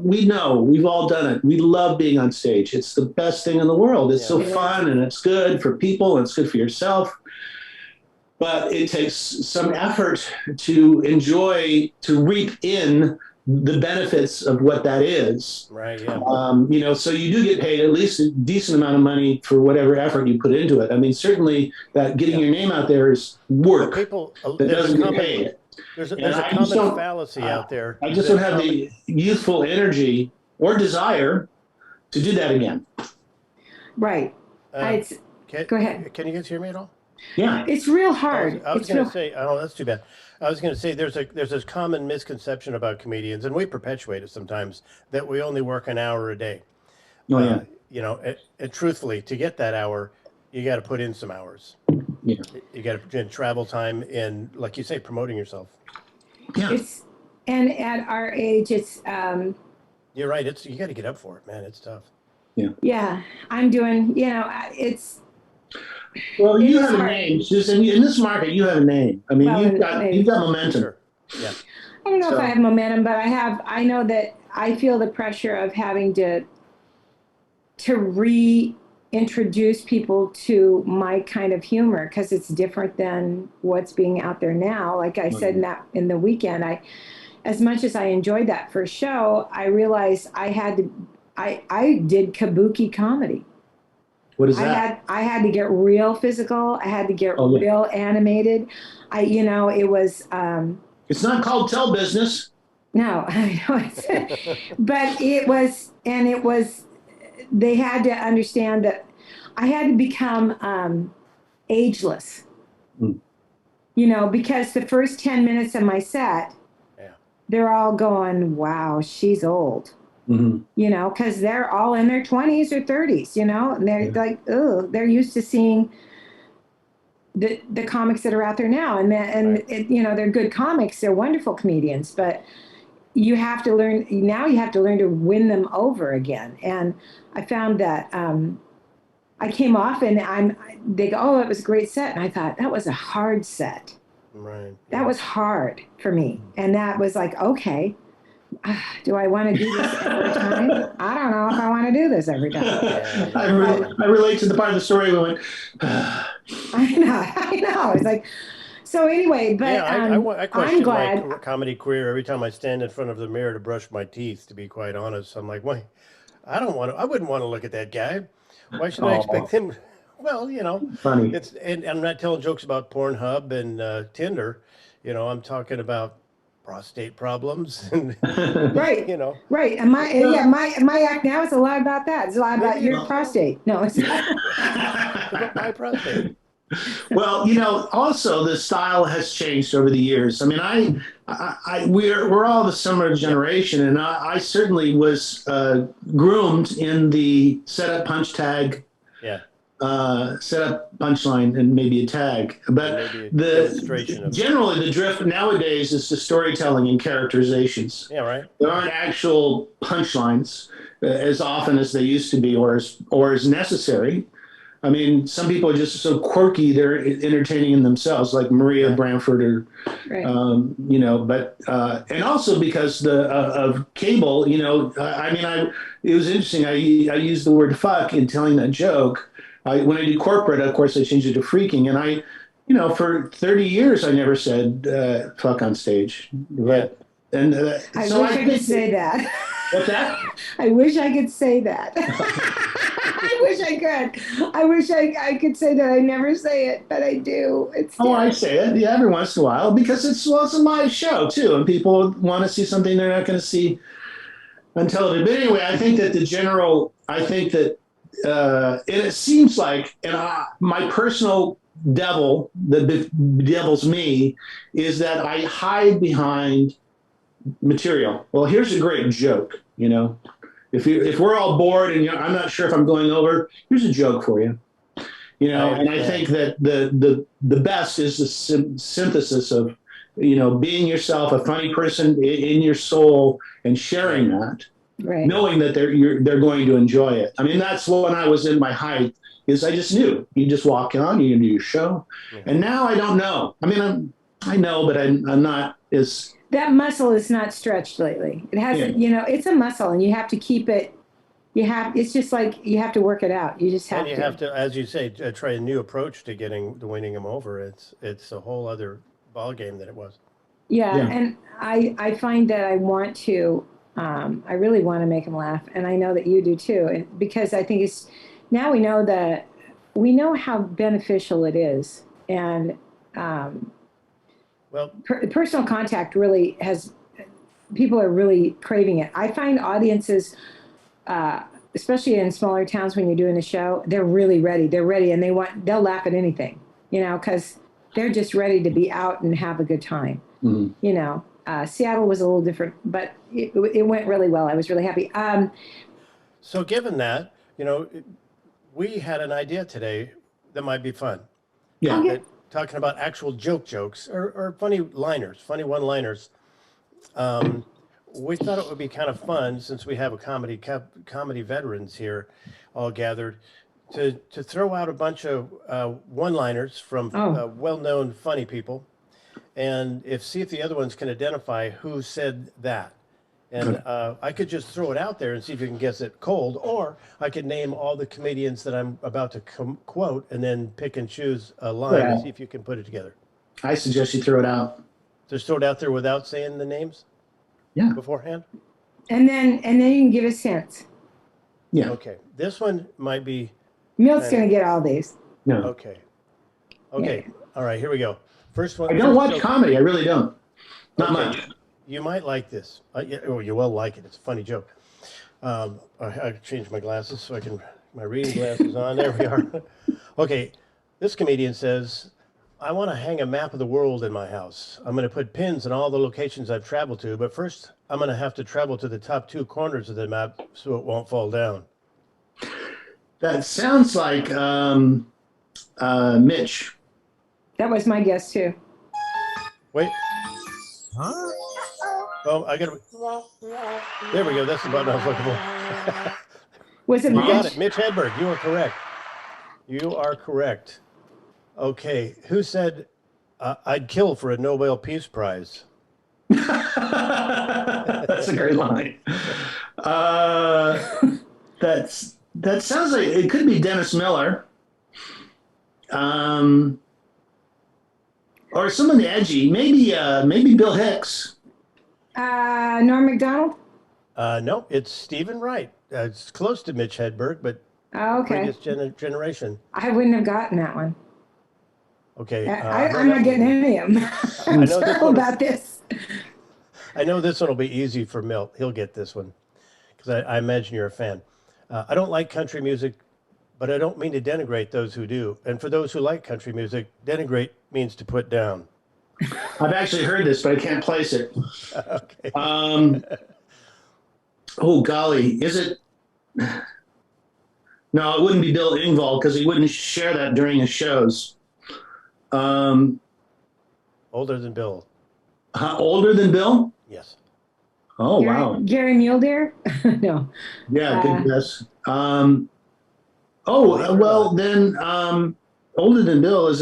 we've all done it. We love being on stage. It's the best thing in the world. It's so fun and it's good for people and it's good for yourself. But it takes some effort to reap in the benefits of what that is. Right. Yeah. So you do get paid at least a decent amount of money for whatever effort you put into it. I mean, certainly that getting your name out there is work. People that doesn't get paid. There's a common fallacy out there. I just don't have the youthful energy or desire to do that again. Right. Go ahead. Can you guys hear me at all? Yeah. It's real hard. I was going to say, oh, that's too bad. I was going to say there's this common misconception about comedians, and we perpetuate it sometimes, that we only work an hour a day. Oh, yeah. And truthfully, to get that hour, you got to put in some hours. Yeah. You got to put in travel time in, like you say, promoting yourself. Yeah. And at our age, it's. You're right. You got to get up for it, man. It's tough. Yeah. Yeah. I'm doing, it's. Well, you have a name, Susan. In this market, you have a name. I mean, you've got momentum. Sure. Yeah. I don't know if I have momentum, but I know that I feel the pressure of having to reintroduce people to my kind of humor because it's different than what's being out there now. Like I said in the weekend, as much as I enjoyed that first show, I realized I did kabuki comedy. What is that? I had to get real physical. I had to get real animated. It was. It's not called tell business. No, I know. But it was, they had to understand that I had to become ageless. Because the first 10 minutes of my set, they're all going, wow, she's old. Mm-hmm. Because they're all in their 20s or 30s, and they're like, oh, they're used to seeing the comics that are out there now. And they're good comics. They're wonderful comedians, but you have to learn to win them over again. And I found that I came off and they go, oh, it was a great set. And I thought, that was a hard set. Right. That was hard for me. And that was like, okay, do I want to do this every time? I don't know if I want to do this every time. I relate to the part of the story we went, I know. It's like, so anyway, but I question I'm glad. my comedy career every time I stand in front of the mirror to brush my teeth, to be quite honest. I'm like, wait, I wouldn't want to look at that guy. Why should I expect him? Well, funny. And I'm not telling jokes about Pornhub and Tinder. I'm talking about prostate problems and right. Right. And my act now is a lot about that. It's a lot about your prostate. No, it's about my prostate. Well, also the style has changed over the years. I mean, we're all the similar generation, and I certainly was groomed in the setup, punch, tag, setup, punchline, and maybe a tag. But generally the drift nowadays is the storytelling and characterizations. Yeah, right. There aren't actual punchlines as often as they used to be, or as necessary. I mean, some people are just so quirky, they're entertaining in themselves, like Maria Bamford, or, but, and also because of cable, it was interesting. I used the word fuck in telling that joke. When I did corporate, of course, I changed it to freaking. And for 30 years, I never said fuck on stage. But, and I wish I could say that. What's that? I wish I could say that. I wish I could. I wish I could say that. I never say it, but I do. I say it, every once in a while, because it's a live show too, and people want to see something they're not going to see on television. But anyway, I think that it seems like, and my personal devil that bedevils me is that I hide behind material. Well, here's a great joke. If we're all bored and I'm not sure if I'm going over, here's a joke for you. And I think that the best is the synthesis of being yourself, a funny person in your soul, and sharing that, knowing that they're going to enjoy it. I mean, that's when I was in my height. Is I just knew you just walk on, you do your show, and now I don't know. I mean, I know, but I'm not as. That muscle is not stretched lately. It hasn't, it's a muscle, and you have to keep it. It's just like you have to work it out. You just have to. And you have to, as you say, try a new approach to winning them over. It's a whole other ball game than it was. Yeah. And I find that I want to, I really want to make them laugh, and I know that you do too. And because I think now we know how beneficial it is, and. Well, personal contact really people are really craving it. I find audiences, especially in smaller towns when you're doing a show, they're really ready. They're ready, and they'll laugh at anything, because they're just ready to be out and have a good time. Mm-hmm. Seattle was a little different, but it went really well. I was really happy. So given that, we had an idea today that might be fun. Yeah. Okay. Talking about actual jokes or funny one-liners. We thought it would be kind of fun, since we have a comedy veterans here all gathered, to throw out a bunch of one-liners from well-known funny people, and see if the other ones can identify who said that. And I could just throw it out there and see if you can guess it cold, or I could name all the comedians that I'm about to quote and then pick and choose a line and see if you can put it together. I suggest you throw it out. Just throw it out there without saying the names? Yeah. Beforehand? And then you can give us hints. Yeah. Okay. This one might be... Milt's going to get all these. No. Okay. Yeah. All right, here we go. First one. I don't watch comedy. I really don't. Not much. You might like this. You will like it. It's a funny joke. I changed my glasses so I can, my reading glasses on. There we are. Okay. This comedian says, I want to hang a map of the world in my house. I'm going to put pins in all the locations I've traveled to, but first I'm going to have to travel to the top 2 corners of the map so it won't fall down. That sounds like Mitch. That was my guess too. Wait. Huh? Oh, I got to. There we go. That's the button I was looking for. Was it Mitch? You got it. Mitch Hedberg. You were correct. You are correct. Okay, who said I'd kill for a Nobel Peace Prize? That's a great line. That sounds like it could be Dennis Miller, or someone edgy. Maybe Bill Hicks. Norm Macdonald? No, it's Stephen Wright. It's close to Mitch Hedberg, but Oh, okay. previous generation. I wouldn't have gotten that one. Okay, I'm not getting any of them. I'm I know this terrible one- about this. I know this one will be easy for Milt. He'll get this one because I imagine you're a fan. I don't like country music, but I don't mean to denigrate those who do. And for those who like country music, denigrate means to put down. I've actually heard this, but I can't place it. Okay. Oh golly, is it? No, it wouldn't be Bill Engvall because he wouldn't share that during his shows. Older than Bill. Older than Bill? Yes. Oh wow. Gary Muleder? No. Yeah, good guess. Well then, older than Bill, is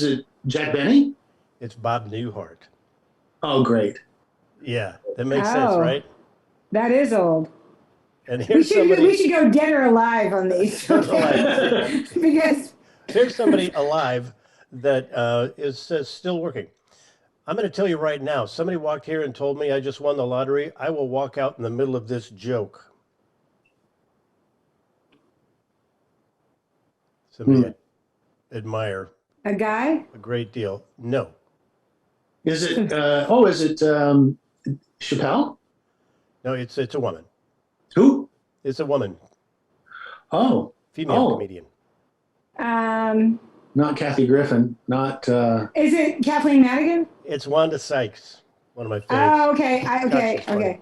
it Jack Benny? It's Bob Newhart. Oh, great. Yeah, that makes sense, right? That is old. And We here's should, somebody. we should go dead or alive on these. Okay? Because Here's somebody alive that is still working. I'm going to tell you right now, somebody walked here and told me I just won the lottery. I will walk out in the middle of this joke. Somebody I admire a guy? a great deal. No. Is it? Is it Chappelle? No, it's a woman. Who? It's a woman, Oh, female comedian. not Kathy Griffin. Not. Is it Kathleen Madigan? It's Wanda Sykes, one of my favorites. Oh, okay. she's funny. Okay.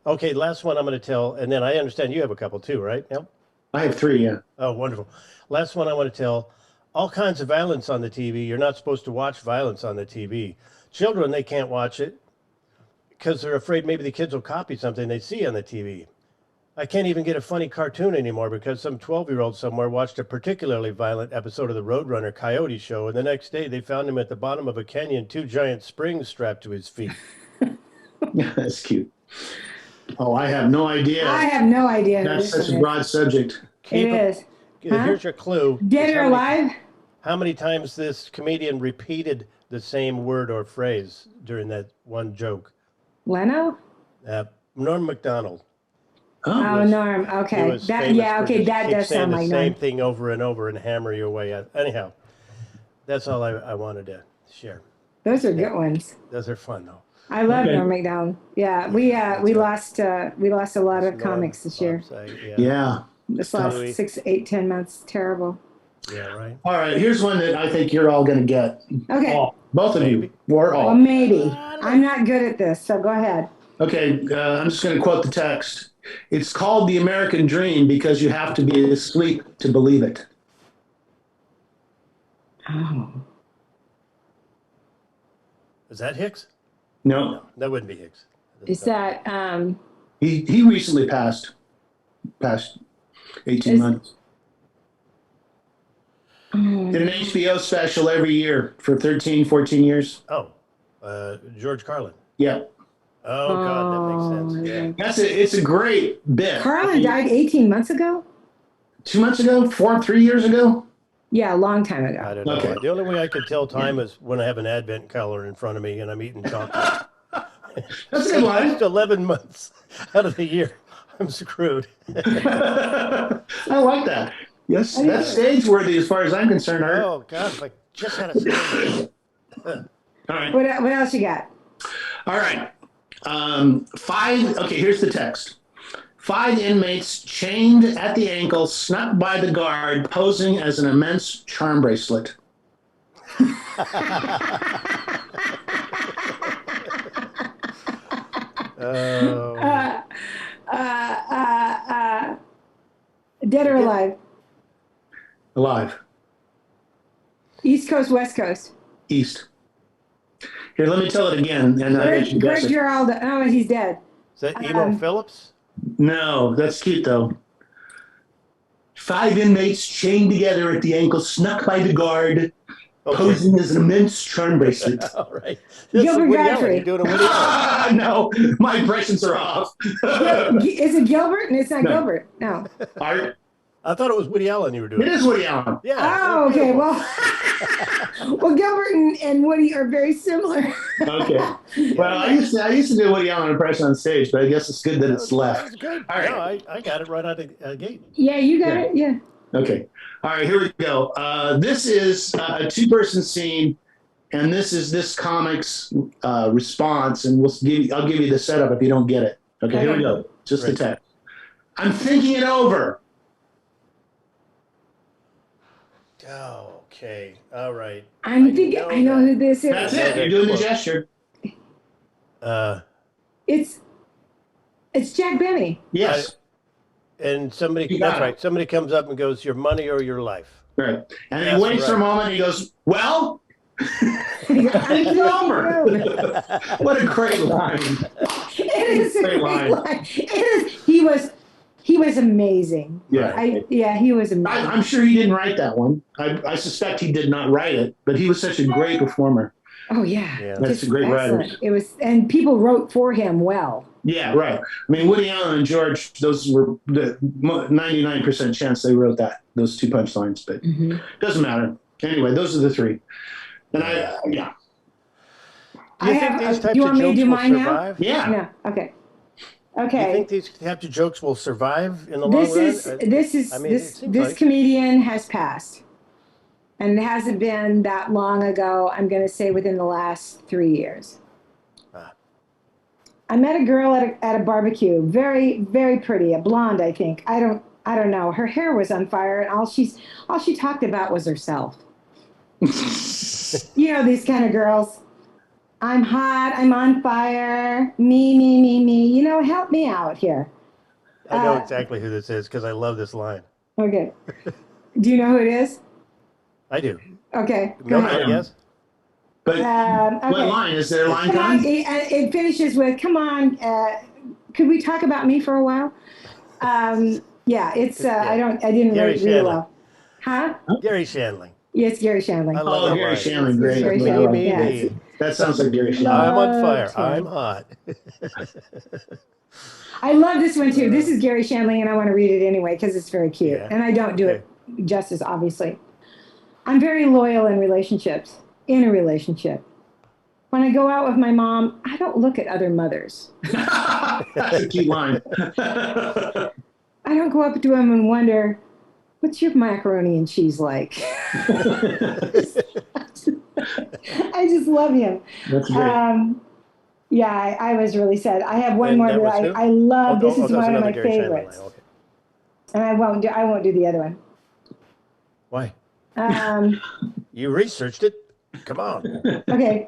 Okay, last one I'm going to tell, and then I understand you have a couple too, right? Yep. I have three. Yeah. Oh, wonderful. Last one I want to tell. All kinds of violence on the TV. You're not supposed to watch violence on the TV. Children, they can't watch it because they're afraid maybe the kids will copy something they see on the TV. I can't even get a funny cartoon anymore because some 12-year-old somewhere watched a particularly violent episode of the Roadrunner Coyote Show, and the next day they found him at the bottom of a canyon, 2 giant springs strapped to his feet. That's cute. Oh, I have no idea. I have no idea. That's such a broad subject. It is. Here's your clue. Dead or alive? How many times this comedian repeated the same word or phrase during that one joke? Leno? Norm Macdonald. Oh, Norm. He Okay. was That famous for just that keep does saying sound the like same Norm. thing over and over and hammer your way out. Anyhow, that's all I wanted to share. Those are good ones. Those are fun though. I love Okay. Norm Macdonald. Yeah, we lost a lot of Norm, comics this year. Yeah. This last Louis. 6, 8, 10 months. Terrible. Yeah, right. All right. Here's one that I think you're all going to get. Okay. All. Both of Maybe. you. Or Well, all. maybe. I'm not good at this, so go ahead. Okay. I'm just going to quote the text. It's called the American Dream because you have to be asleep to believe it. Oh. Is that Hicks? No. No, that wouldn't be Hicks. Is that He recently passed 18 Is- months. Did an HBO special every year for 13, 14 years. Oh, George Carlin. Yeah. Oh God, that makes sense. Yeah. It's a great bit. Carlin died 18 months ago? 2 months ago? 3 years ago? Yeah, a long time I ago. don't know. Okay. The only way I could tell time is when I have an Advent calendar in front of me and I'm eating chocolate. That's a good line. Just 11 months out of the year, I'm screwed. I like that. Yes, that's stage worthy as far as I'm concerned, Art. Oh God, I just had a sandwich. All right. What else you got? All right. Here's the text. 5 inmates chained at the ankle snuck by the guard posing as an immense charm bracelet. Oh, Dead or alive? Alive. East Coast, West Coast? East. Here, let me tell it again. And I bet you guess Greg it. Giraldo. Oh, he's dead. is that Emo Phillips? No, that's cute though. 5 inmates chained together at the ankle, snuck by the guard, posing as an immense charm bracelet. All right. This is Gilbert Woody Allen. Godfrey. You're doing a Woody Allen. No, my impressions are off. Is it Gilbert? And it's not No. Gilbert. No. Art, I thought it was Woody Allen you were doing. it is Woody Allen. Yeah. Oh, okay. Beautiful. Well, Gilbert and Woody are very similar. Okay. Well, I used to do Woody Allen impression on stage, but I guess it's good that it's That left. was good. All right. No, I got it right out of the gate. Yeah, you got it. Yeah. Okay. All right, here we go. This is a 2-person scene, and this is this comic's response, and I'll give you the setup if you don't get it. Okay, here we go. Just the text. I'm thinking it over. Oh, okay. All right. I'm thinking. I know who this is. That's it. You're doing the gesture. It's Jack Benny. Yes. And somebody, You got that's it. right. Somebody comes up and goes, your money or your life. Right. And he That's waits for a right. moment. And he goes, "Well." I'm Thinking it over. over. What a great line. It is a Great great line. line. It is. He was amazing. Yeah. He was amazing. I'm sure he didn't write that one. I suspect he did not write it, but he was such a great performer. Oh yeah, Yeah. That's a great writer. excellent. It was, and people wrote for him well. Yeah, right. I mean, Woody Allen and George, those were the 99% chance they wrote those 2 punchlines, but doesn't matter. Anyway, those are the 3. And yeah. Do you think these types you of want me to jokes do will mine now? survive? Yeah. No. Okay. Do you Okay. think these types of jokes will survive in the long This run? is I mean, it seems this like- comedian has passed, and it hasn't been that long ago. I'm going to say within the last 3 years. Ah. I met a girl at a barbecue, very, very pretty, a blonde, I think. I don't know. Her hair was on fire, and all she talked about was herself. You know, these kind of girls. I'm hot. I'm on fire. Me. You know, help me out here. I know exactly who this is because I love this line. Okay. Do you know who it is? I do. Okay. Go No, ahead. yes? But Okay. what line? Is there a line Come on. coming? It finishes with, "Come on. Could we talk about me for a while?" Yeah. It's. I didn't Gary read it Shandling. well. Huh? Gary Shandling. Yes, Gary Shandling. I love Oh, that Gary line. Shandling, great. Gary Yeah, Shandling, Me. yeah. that sounds like Gary Shandling. I'm on fire. Okay. I'm hot. I love this one too. This is Gary Shandling, and I want to read it anyway because it's very cute. Yeah. And I don't do it justice, obviously. I'm very loyal in relationships. In a relationship, when I go out with my mom, I don't look at other mothers. That's a cute line. I don't go up to him and wonder, "What's your macaroni and cheese like?" I just love him. That's great. Yeah, I was really sad. I have one And more that was that who? I love. This is that's one of another my Gary Shandling favorites, line. Okay. and I won't do the other Why? one. You researched it. Come on. Okay.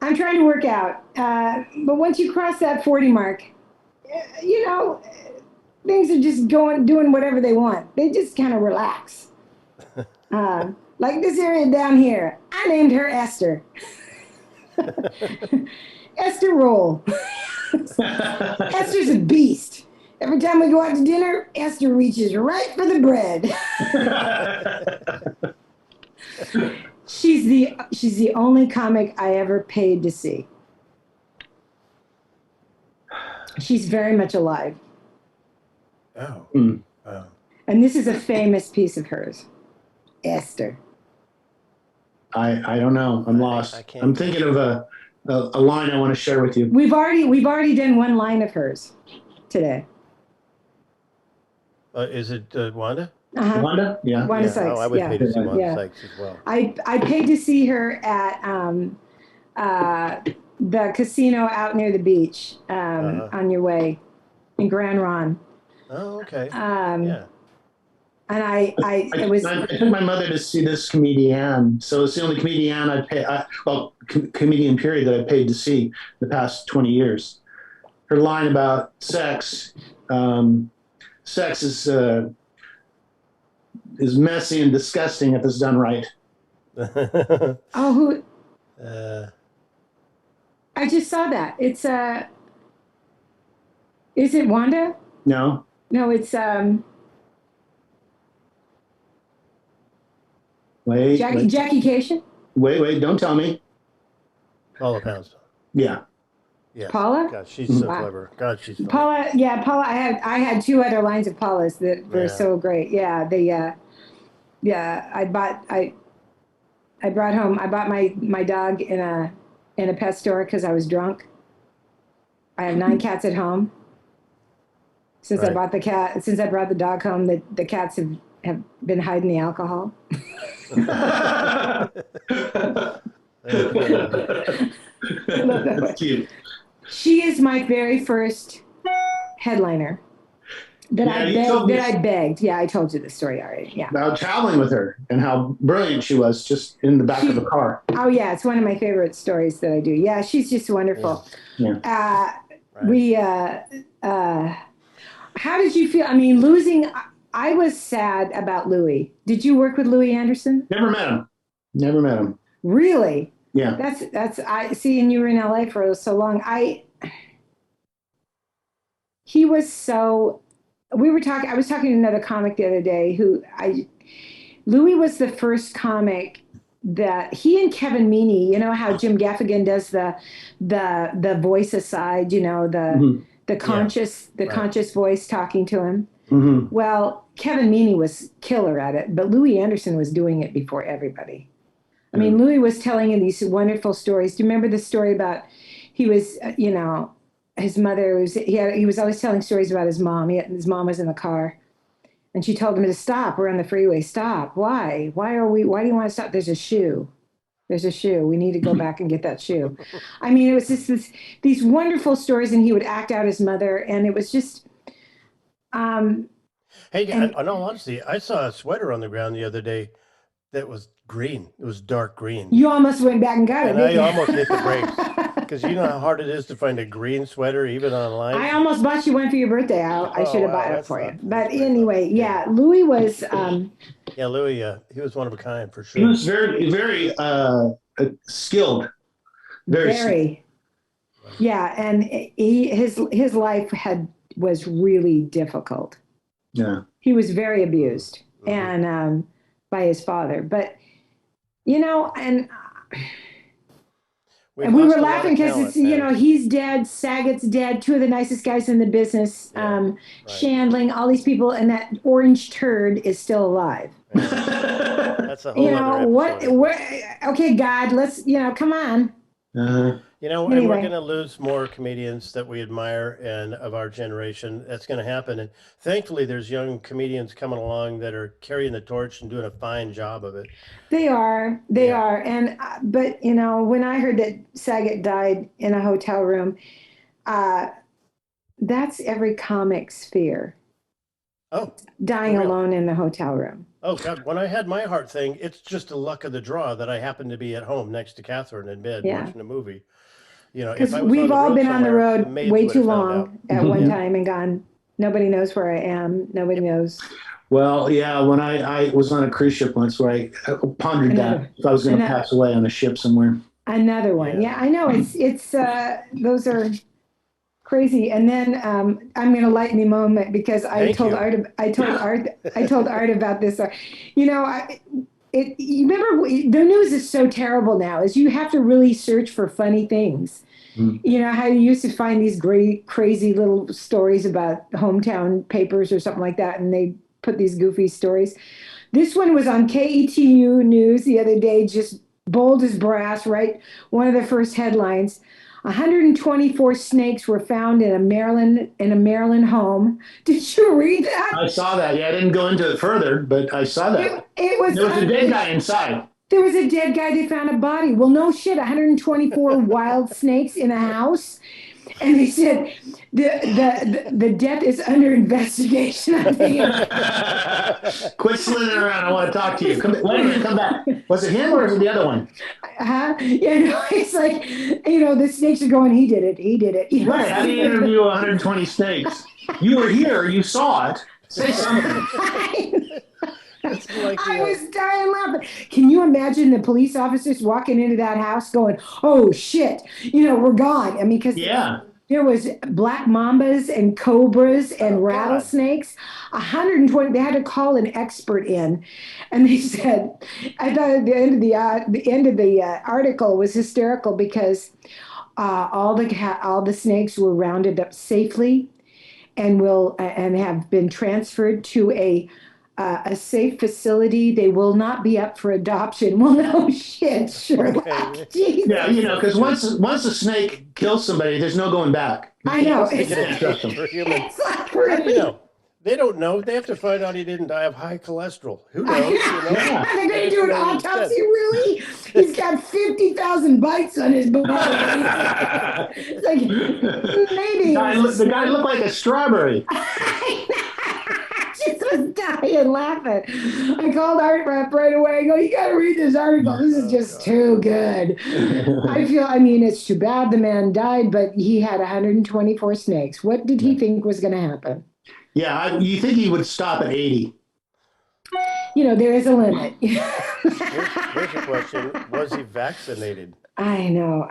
I'm trying to work out, but once you cross that 40 mark, you know, things are just doing whatever they want. They just kind of relax. Like this area down here, I named her Esther. Esther Roll. Esther's a beast. Every time we go out to dinner, Esther reaches right for the bread. She's the only comic I ever paid to see. She's very much alive. Oh. Mm. Oh. And this is a famous piece of hers. Esther. I don't know. I'm lost. I can't- I'm thinking of a line I want to share with you. We've already done one line of hers today. Is it Wanda? Uh-huh. Wanda? Yeah. Wanda Yeah. Sykes. Oh, I would yeah. pay to see Wanda Yeah. Sykes as well. I paid to see her at the casino out near the beach on your way in Grand Ron. Oh, okay. And Yeah. I it was I took my mother to see this comedian. So it's the only comedian comedian period that I paid to see the past 20 years. Her line about sex, sex is messy and disgusting if it's done right. oh who Uh, I just saw that. It's is it Wanda? No? No, it's Wait, Jackie Cation? wait, don't tell me. Paula Poundstone. Yeah. Yes. Paula? God, she's so clever. God, she's funny. Paula. I had two other lines of Paula's that were so great. Yeah, I bought my dog in a pet store because I was drunk. I have 9 cats at home. Since I bought since I brought the dog home, the cats have been hiding the alcohol. That's cute. She is my very first headliner that I begged. Yeah, I told you the story already. Yeah. About traveling with her and how brilliant she was just in the back of the car. Oh yeah, it's one of my favorite stories that I do. Yeah, she's just wonderful. Yeah. How did you feel? I mean, losing. I was sad about Louis. Did you work with Louis Anderson? Never met him. Really? Yeah. That's I see, and you were in LA for so long. He was so. I was talking to another comic the other day Louis was the first comic that he and Kevin Meaney, you know how Jim Gaffigan does the voice aside, you know, the conscious voice talking to him. Mm-hmm. Well, Kevin Meaney was killer at it, but Louis Anderson was doing it before everybody. I mean, Louis was telling him these wonderful stories. Do you remember the story about he was, you know, his mother was, he was always telling stories about his mom. His mom was in the car and she told him to stop. We're on the freeway. Stop. Why? Why do you want to stop? There's a shoe. We need to go back and get that shoe. I mean, it was just these wonderful stories, and he would act out his mother. And it was just, hey, in all honesty, I saw a sweater on the ground the other day that was green. It was dark green. You almost went back and got it. And I almost hit the brakes. Because you know how hard it is to find a green sweater, even online? I almost bought you one for your birthday. I should have bought it for you. But anyway, Louis was... Louis, he was one of a kind, for sure. He was very, very skilled. Very. Yeah, and his life was really difficult. Yeah. He was very abused and by his father. But, you know, and we were laughing because it's, you know, he's dead, Saget's dead, two of the nicest guys in the business, Shandling, all these people, and that orange turd is still alive. That's a whole you know, okay, God, let's, you know, come on. You know, and we're going to lose more comedians that we admire and of our generation. That's going to happen. And thankfully, there's young comedians coming along that are carrying the torch and doing a fine job of it. They are. And, but, you know, when I heard that Saget died in a hotel room, that's every comic's fear. Oh. Dying alone in the hotel room. Oh, God. When I had my heart thing, it's just a luck of the draw that I happened to be at home next to Catherine in bed watching a movie. You know, because we've all been on the road way too long at one time and gone, nobody knows where I am. Nobody knows. Well, yeah, when I was on a cruise ship once where I pondered that if I was going to pass away on a ship somewhere. Another one. Yeah, I know. It's those are crazy. And then I'm going to lighten the moment because I told Art about this. You know, you remember the news is so terrible now is you have to really search for funny things. You know how you used to find these great, crazy little stories about hometown papers or something like that, and they put these goofy stories. This one was on KETU News the other day, just bold as brass, right? One of the first headlines. 124 snakes were found in a Maryland home. Did you read that? I saw that. Yeah, I didn't go into it further, but I saw that. There was a dead guy inside. There was a dead guy. They found a body. Well, no shit. 124 wild snakes in a house. And they said the death is under investigation. Quit slithering around. I want to talk to you. Come back. Was it him or was it the other one? Yeah, no, it's like, you know, the snakes are going, he did it. You know? Right. How do you interview 120 snakes? You were here. You saw it. Say something. I was dying laughing. Can you imagine the police officers walking into that house going, oh, shit, you know, we're gone? I mean, because There was black mambas and cobras and Oh, God. rattlesnakes. 120. They had to call an expert in, and they said, I thought at the end of the article was hysterical because all the snakes were rounded up safely and will and have been transferred to a safe facility. They will not be up for adoption. Well, no shit, Sherlock. Okay. Jesus. Yeah, you know, because once a snake kills somebody, there's no going back. I know. You It's, can't trust them. For humans. it's like How do really. you know? They don't know. They have to find out he didn't die of high cholesterol. Who knows? You know? Yeah. They're going to do an autopsy, really? He's got 50,000 bites on his body. It's like, maybe. The guy looked like a strawberry. I just was dying laughing. I called Art Rep right away. I go, you got to read this article. This is just too good. I mean, it's too bad the man died, but he had 124 snakes. What did he think was going to happen? Yeah, you think he would stop at 80? You know, there is a limit. Here's a question: was he vaccinated? I know.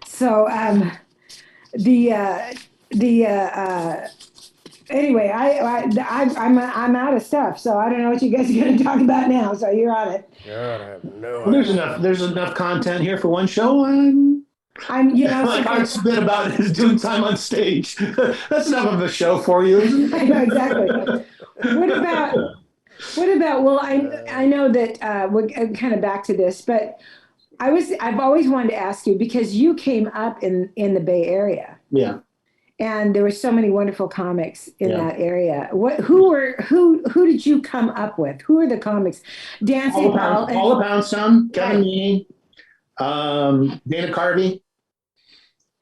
So, anyway, I'm out of stuff, so I don't know what you guys are going to talk about now. So you're on it. God, I have no Well, idea. there's enough content here for one show. You know, Like Art's bit about his doing time on stage. That's enough of a show for you. I know exactly. What about? Well, I know that we're kind of back to this, but I've always wanted to ask you because you came up in the Bay Area. Yeah. And there were so many wonderful comics in Yeah. that area. Who did you come up with? Who are the comics? Dancing Paula Poundstone, Kevin Meaney, Dana Carvey.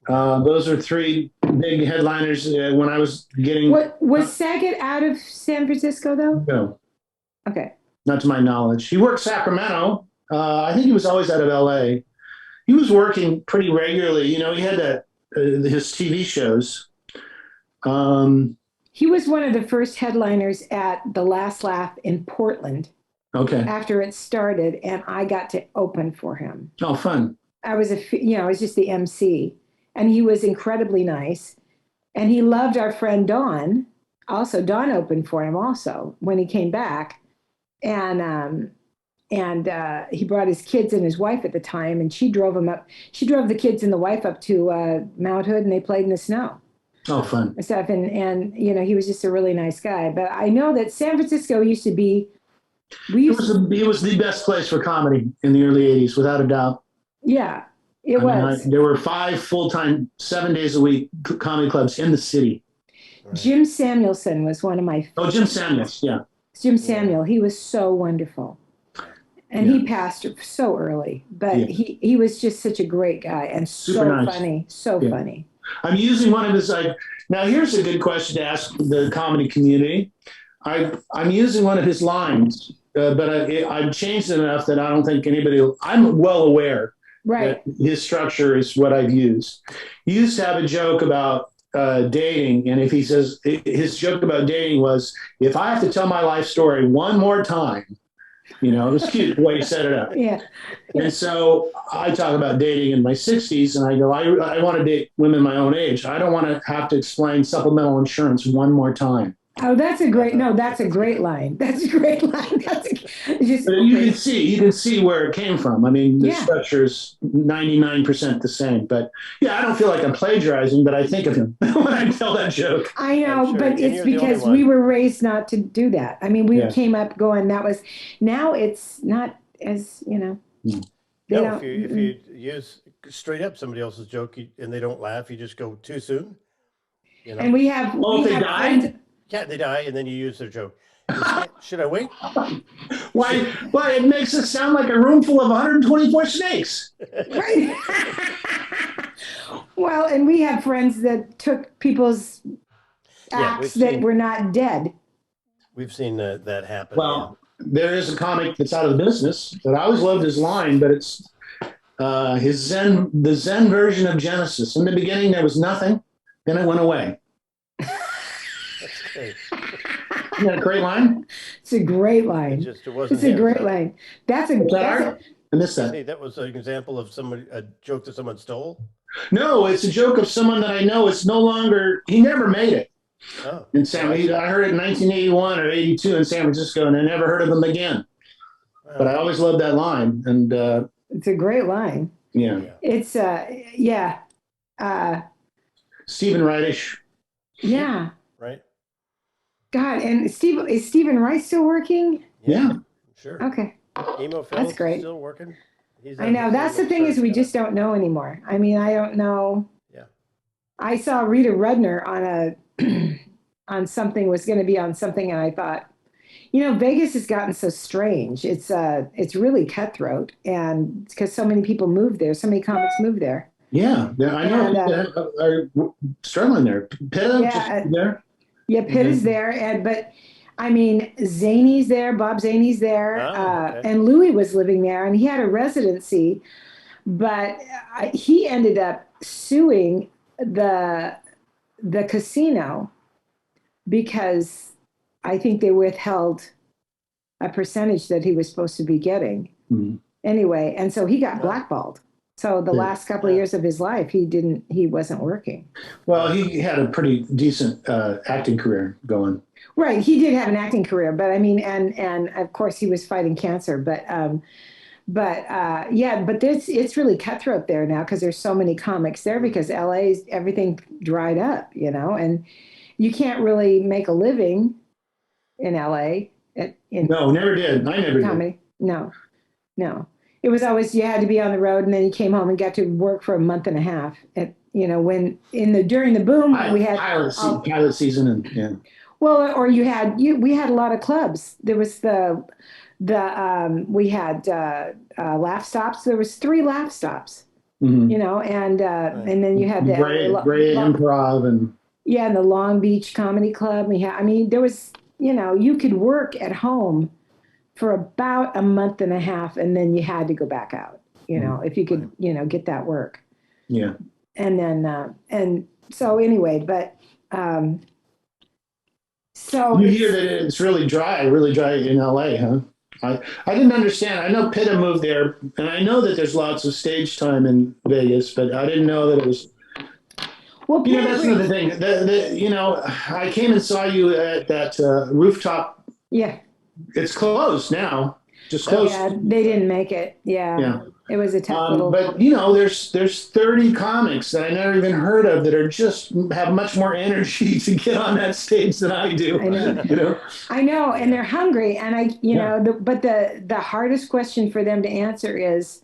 Those are three big headliners when I was getting. What was Saget out of San Francisco though? No, Okay. not to my knowledge. He worked Sacramento. I think he was always out of LA. He was working pretty regularly. You know, he had his TV shows. He was one of the first headliners at the Last Laugh in Portland Okay. after it started, and I got to open for him. Oh, fun. I was I was just the MC, and he was incredibly nice, and he loved our friend Dawn. Also, Dawn opened for him also when he came back, and he brought his kids and his wife at the time, and she drove him up. She drove the kids and the wife up to Mount Hood, and they played in the snow Oh, fun. and stuff. And you know, he was just a really nice guy. But I know that San Francisco used to be. It was the best place for comedy in the early 80s, without a doubt. Yeah, it was. There were 5 full-time, 7 days a week comedy clubs in the city. Right. Jim Samuelson was one of my. Oh, Jim Samuels, yeah. Jim Samuel, he was so wonderful. And Yeah. he passed so early, but Yeah. he was just such a great guy and Super so nice. funny, so Yeah. funny. I'm using one of his, now here's a good question to ask the comedy community. I'm using one of his lines, but I've changed it enough that I don't think I'm well aware Right. that his structure is what I've used. He used to have a joke about dating, and if he says, his joke about dating was, if I have to tell my life story one more time, you know, it was cute the way he set it up. Yeah. And so I talk about dating in my 60s, and I go, I want to date women my own age. I don't want to have to explain supplemental insurance one more time. Oh, that's a great line. That's a great line. But you can see where it came from. I mean, the Yeah. structure is 99% the same. But yeah, I don't feel like I'm plagiarizing, but I think of him when I tell that joke. I know, I'm sure, but and it's you're the only because one. we were raised not to do that. I mean, we Yeah. came up going, now it's not as, you know. Mm. They No, don't- if you use straight up somebody else's joke and they don't laugh, you just go too soon. You know? And we have. Oh, we if they have died? friends- Yeah, they die, and then you use their joke. Should I wait? Why? It makes it sound like a room full of 124 snakes. Right. Well, and we have friends that took people's Yeah, acts we've that seen- were not dead. We've seen that happen. Well, there is a comic that's out of the business, but I always loved his line, but it's the Zen version of Genesis. In the beginning, there was nothing, then it went away. That's great. Isn't that a great line? It's a great line. It wasn't It's a him. great line. That's a. Is that That's a art? I missed that. Hey, that was an example of a joke that someone stole. No, it's a joke of someone that I know. It's no longer. He never made it Oh, in San. I heard it in 1981 or 82 in San Francisco, and I never heard of him again. But I always loved that line, and It's a great line. yeah, It's yeah. Stephen Wrightish. Yeah. right. God, and is Stephen Wright still working? Yeah. Sure. Okay. Emo Phil's That's great. still working. He's I know. That's the thing is we just don't know anymore. I mean, I don't know. Yeah. I saw Rita Rudner on a on something was going to be on something, and I thought, Vegas has gotten so strange. It's really cutthroat, and because so many people move there, so many comics move there. Yeah, I know people are struggling there. Pitta just there. Yeah, Pitt is there, but I mean, Zany's there, Bob Zany's there, and Louis was living there, and he had a residency, but he ended up suing the casino because I think they withheld a percentage that he was supposed to be getting. Mm-hmm. Anyway, and so he got blackballed. So the last couple of years of his life, he wasn't working. Well, he had a pretty decent acting career going. Right. He did have an acting career, but I mean, and of course he was fighting cancer, but it's really cutthroat there now because there's so many comics there because LA's everything dried up, and you can't really make a living in LA. No, never did. I never did. No. It was always you had to be on the road, and then you came home and got to work for a month and a half. When during the boom we had pilot season and yeah. Well, or we had a lot of clubs. There was we had laugh stops. There was 3 laugh stops. Mm-hmm. And then you had the great improv and and the Long Beach Comedy Club. There was you could work at home for about a month and a half, and then you had to go back out, if you could, get that work. Yeah. And then, and so anyway, but, so you hear that it's really dry in LA, huh? I didn't understand. I know Pitta moved there, and I know that there's lots of stage time in Vegas, but I didn't know that it was. Well, that's another thing. I came and saw you at that rooftop. Yeah. It's closed now. Just closed. Yeah, they didn't make it. Yeah. It was a tough little. But there's 30 comics that I never even heard of that are just have much more energy to get on that stage than I do. I know. I know, and they're hungry. And but the hardest question for them to answer is,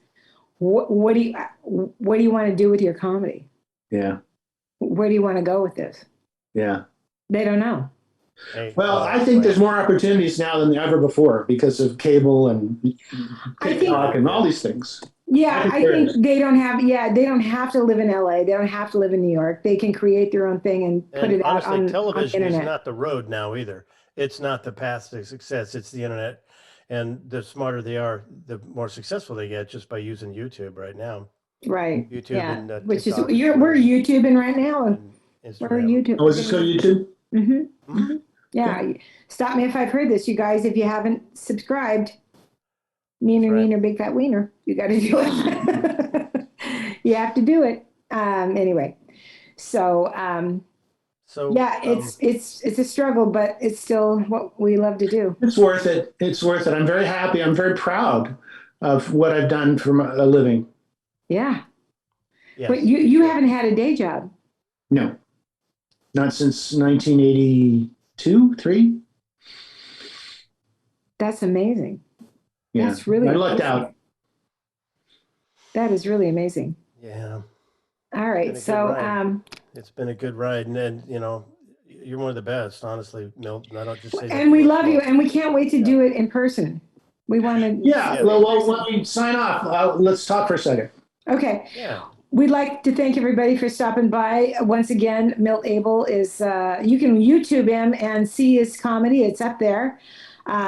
what do you want to do with your comedy? Yeah. Where do you want to go with this? Yeah. They don't know. Well, I think there's more opportunities now than ever before because of cable and TikTok and all these things. Yeah, I think they don't have to live in LA. They don't have to live in New York. They can create their own thing and put it out on television on the internet. Is not the road now either. It's not the path to success. It's the internet. And the smarter they are, the more successful they get just by using YouTube right now. Right. YouTube and which is we're YouTubing right now. We're YouTube. Oh, is this on YouTube? Mm-hmm. Mm-hmm. Yeah. Stop me if I've heard this, you guys. If you haven't subscribed, Neener, big fat wiener. You got to do it. You have to do it. Anyway, so yeah, it's a struggle, but it's still what we love to do. It's worth it. It's worth it. I'm very happy. I'm very proud of what I've done for a living. Yeah. Yes. But you haven't had a day job. No. Not since 1982, 3. That's amazing. Yeah. That's really I lucked out. That is really amazing. Yeah. All right. So it's been a good ride. And then, you're one of the best, honestly, Milt. And I don't just say that. And we love you, and we can't wait to do it in person. We want to. Yeah. Well, when we sign off, let's talk for a second. Okay. Yeah. We'd like to thank everybody for stopping by. Once again, Milt Abel is, you can YouTube him and see his comedy. It's up there.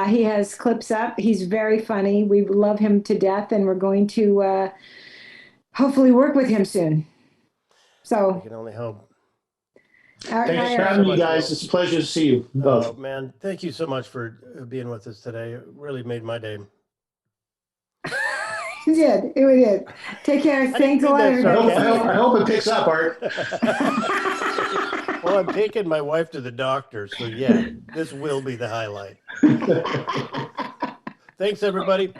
He has clips up. He's very funny. We love him to death, and we're going to hopefully work with him soon. So. I can only hope. Thanks for having me, guys. It's a pleasure to see you both. Oh, man. Thank you so much for being with us today. It really made my day. did. It did. Take care. Thanks a lot, mean that everybody. I hope it picks up, Art. Well, I'm taking my wife to the doctor, so yeah, this will be the highlight. Thanks, everybody.